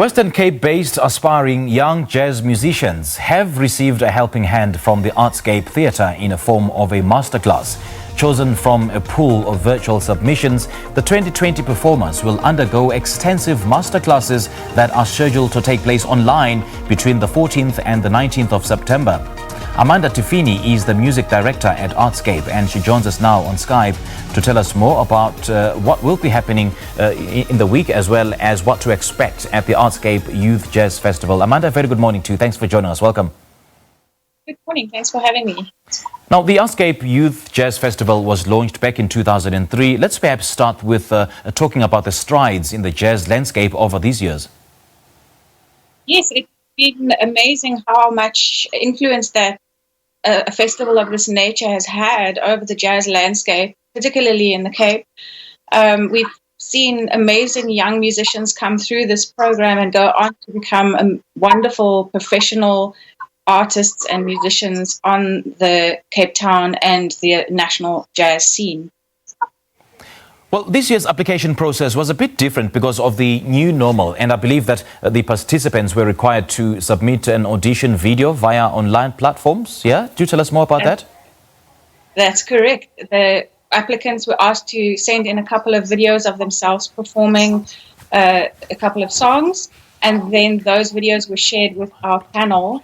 Western Cape-based aspiring young jazz musicians have received a helping hand from the Artscape Theatre in the form of a masterclass. Chosen from a pool of virtual submissions, the 2020 performers will undergo extensive masterclasses that are scheduled to take place online between the 14th and the 19th of September. Tiffini is the music director at Artscape, and she joins us now on Skype to tell us more about what will be happening in the week, as well as what to expect at the Artscape Youth Jazz Festival. Amanda, very good morning to you. Thanks for joining us. Welcome. Good morning. Thanks for having me. Now, the Artscape Youth Jazz Festival was launched back in 2003. Let's perhaps start with talking about the strides in the jazz landscape over these years. Yes, it's been amazing how much influence that a festival of this nature has had over the jazz landscape, particularly in the Cape. We've seen amazing young musicians come through this program and go on to become wonderful professional artists and musicians on the Cape Town and the national jazz scene. Well, this year's application process was a bit different because of the new normal, and I believe that the participants were required to submit an audition video via online platforms. Yeah? Do tell us more about that. That's correct. The applicants were asked to send in a couple of videos of themselves performing a couple of songs, and then those videos were shared with our panel,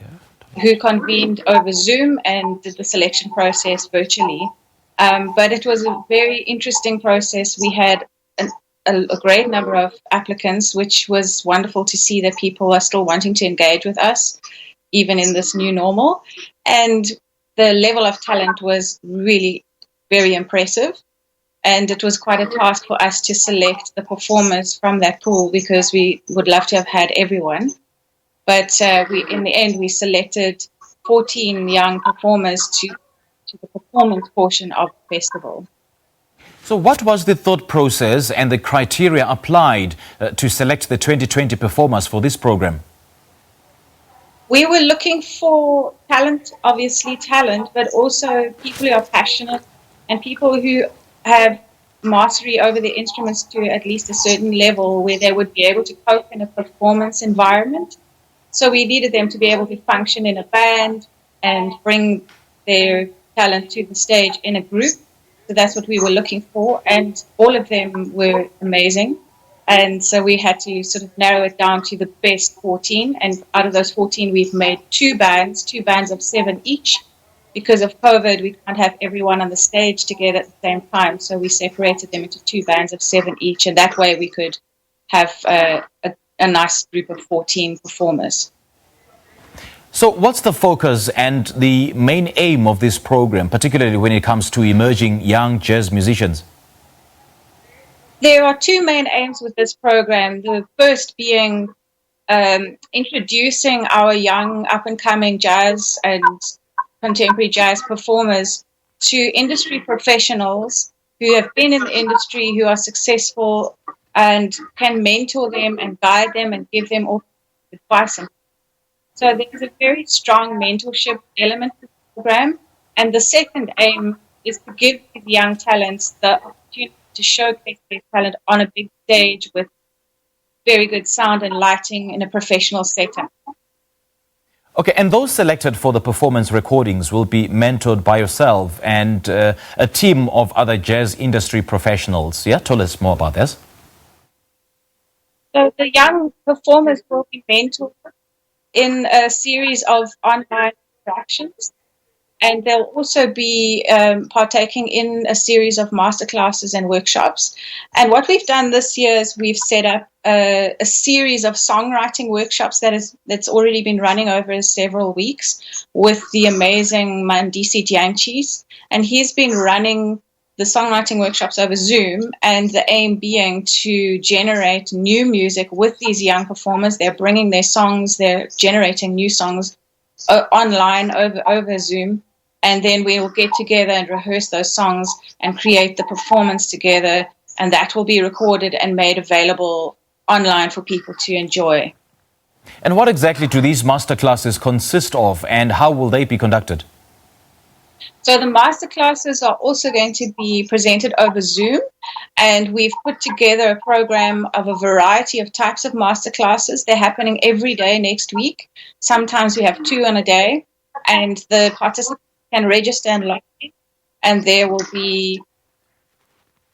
who convened over Zoom and did the selection process virtually. But it was a very interesting process. We had a great number of applicants, which was wonderful to see that people are still wanting to engage with us, even in this new normal. And the level of talent was really very impressive. And it was quite a task for us to select the performers from that pool, because we would love to have had everyone. But in the end, we selected 14 young performers to the performance portion of the festival. So what was the thought process and the criteria applied to select the 2020 performers for this program? We were looking for talent, obviously talent, but also people who are passionate and people who have mastery over the instruments to at least a certain level where they would be able to cope in a performance environment. So we needed them to be able to function in a band and bring their talent to the stage in a group. So that's what we were looking for, and all of them were amazing. And so we had to sort of narrow it down to the best 14, and out of those 14 we've made two bands of 7 each. Because of COVID, we can't have everyone on the stage together at the same time, so we separated them into 2 bands of 7 each, and that way we could have a nice group of 14 performers. So what's the focus and the main aim of this program, particularly when it comes to emerging young jazz musicians? There are 2 main aims with this program. The first being introducing our young up-and-coming jazz and contemporary jazz performers to industry professionals who have been in the industry, who are successful, and can mentor them and guide them and give them all advice. So there's a very strong mentorship element to the program. And the second aim is to give these young talents the opportunity to showcase their talent on a big stage with very good sound and lighting in a professional setup. Okay, and those selected for the performance recordings will be mentored by yourself and a team of other jazz industry professionals. Yeah, tell us more about this. So the young performers will be mentored in a series of online interactions, and they'll also be partaking in a series of masterclasses and workshops. And what we've done this year is we've set up a series of songwriting workshops that's already been running over several weeks with the amazing Mandisi Jiangchis, and he's been running the songwriting workshops over Zoom, and the aim being to generate new music with these young performers. They're bringing their songs, they're generating new songs online over Zoom, and then we will get together and rehearse those songs and create the performance together, and that will be recorded and made available online for people to enjoy. And what exactly do these masterclasses consist of, and how will they be conducted? So the masterclasses are also going to be presented over Zoom, and we've put together a program of a variety of types of masterclasses. They're happening every day next week. Sometimes we have 2 on a day, and the participants can register and log in, and there will be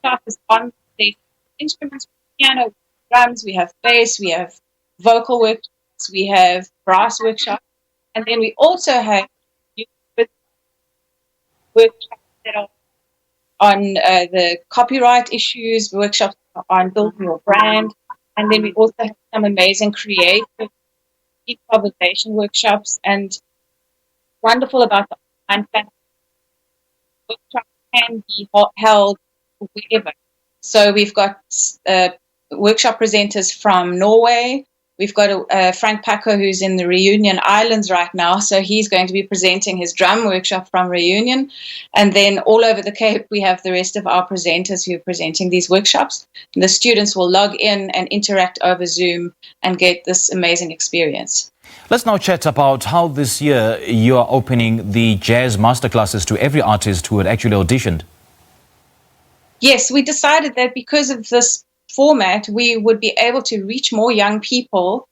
classes on the instruments, piano, drums, we have bass, we have vocal workshops, we have brass workshops, and then we also have workshops that are on the copyright issues, workshops on building your brand, and then we also have some amazing creative improvisation workshops. And wonderful about the online platform, workshops can be held wherever. So we've got workshop presenters from Norway. We've got Frank Paco, who's in the Reunion Islands right now, so he's going to be presenting his drum workshop from Reunion. And then all over the Cape, we have the rest of our presenters who are presenting these workshops. And the students will log in and interact over Zoom and get this amazing experience. Let's now chat about how this year you are opening the jazz masterclasses to every artist who had actually auditioned. Yes, we decided that because of this format, we would be able to reach more young people.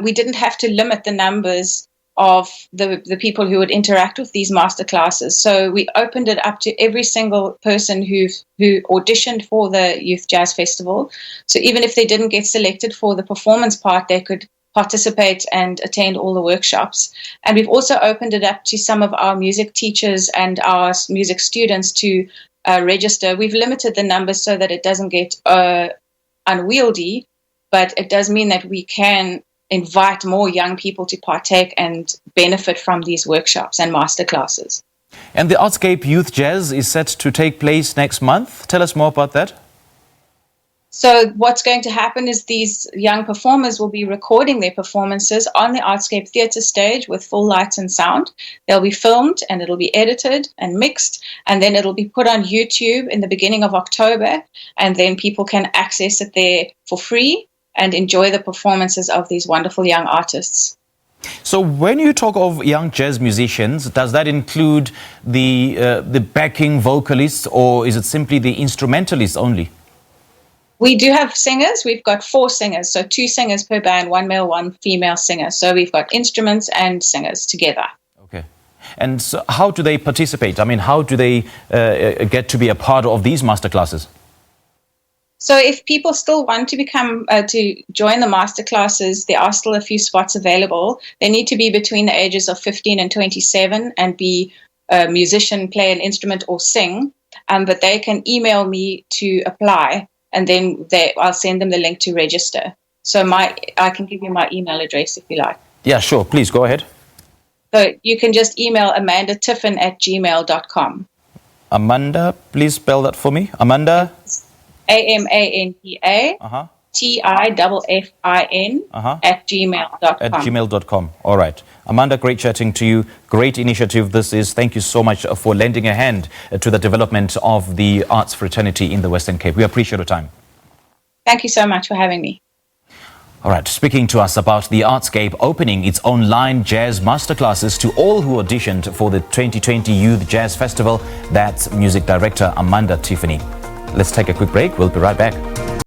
We didn't have to limit the numbers of the people who would interact with these masterclasses. So we opened it up to every single person who auditioned for the Youth Jazz Festival. So even if they didn't get selected for the performance part, they could participate and attend all the workshops. And we've also opened it up to some of our music teachers and our music students to register. We've limited the numbers so that it doesn't get unwieldy, but it does mean that we can invite more young people to partake and benefit from these workshops and masterclasses. And the Artscape Youth Jazz is set to take place next month. Tell us more about that. So what's going to happen is these young performers will be recording their performances on the Artscape Theatre stage with full lights and sound. They'll be filmed and it'll be edited and mixed, and then it'll be put on YouTube in the beginning of October, and then people can access it there for free and enjoy the performances of these wonderful young artists. So when you talk of young jazz musicians, does that include the backing vocalists, or is it simply the instrumentalists only? We do have singers. We've got 4 singers, so 2 singers per band, 1 male, 1 female singer. So we've got instruments and singers together. Okay. And so how do they participate? I mean, how do they get to be a part of these masterclasses? So if people still want to join the masterclasses, there are still a few spots available. They need to be between the ages of 15 and 27 and be a musician, play an instrument or sing. But they can email me to apply, and then I'll send them the link to register. So I can give you my email address if you like. Yeah, sure. Please go ahead. So you can just email amandatiffin@gmail.com. Amanda, please spell that for me. Amanda? AMANDA TIFFIN @gmail.com. At gmail.com. All right. Amanda, great chatting to you. Great initiative this is. Thank you so much for lending a hand to the development of the arts fraternity in the Western Cape. We appreciate your time. Thank you so much for having me. All right, speaking to us about the Artscape opening its online jazz masterclasses to all who auditioned for the 2020 Youth Jazz Festival, that's music director Amanda Tiffini. Let's take a quick break. We'll be right back.